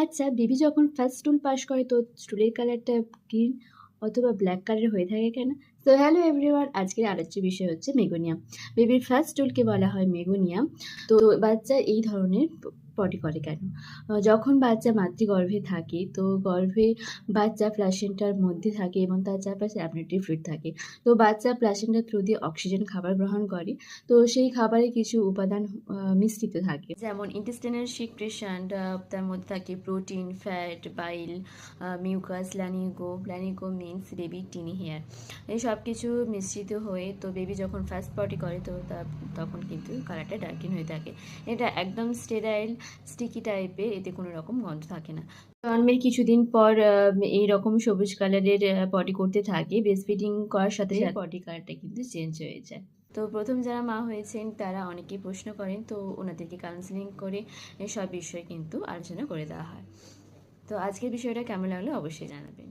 আচ্ছা, বেবি যখন first স্টুল pass করে তো স্টুলের কালারটা গ্রিন অথবা ব্ল্যাক কালারের হয়ে থাকে কেন? তো হ্যালো এভরিওয়ান, আজকের আলোচ্য বিষয় হচ্ছে মেগোনিয়াম। বেবির ফার্স্ট স্টুলকে বলা হয় মেগোনিয়াম। তো বাচ্চা এই ধরনের পটি করে কেন? যখন বাচ্চা মাতৃগর্ভে থাকে তো গর্ভে বাচ্চা প্লাসেন্টার মধ্যে থাকে এবং তার চারপাশে অ্যামনিওটিক ফ্লুইড থাকে। তো বাচ্চা প্লাসেন্টার থ্রু দিয়ে অক্সিজেন খাবার গ্রহণ করে। তো সেই খাবারে কিছু উপাদান মিশ্রিত থাকে, যেমন ইন্টেস্টাইনাল সিক্রেশন, তার মধ্যে থাকে প্রোটিন, ফ্যাট, বাইল, মিউকাস, ল্যানিগো মিন্স বেবি টিনি হেয়ার। এই সব কিছু মিশ্রিত হয়ে তো বেবি যখন ফার্স্ট পটি করে তো তখন কিন্তু কালারটা ডার্কিন হয়ে থাকে। এটা একদম স্টেরাইল স্টিকি টাইপের, এতে কোনো রকম গন্ধ থাকে না। জন্মের কিছুদিন পর এই রকম সবুজ কালারের পটি করতে থাকে। ব্রেস্ট ফিডিং করার সাথে সাথে পটি কালারটা কিন্তু চেঞ্জ হয়ে যায়। তো প্রথম যারা মা হয়েছেন তারা অনেকেই প্রশ্ন করেন, তো ওনাদেরকে কাউন্সেলিং করে সব বিষয়ে কিন্তু আলোচনা করে দেওয়া হয়। তো আজকের বিষয়টা কেমন লাগলো অবশ্যই জানাবেন।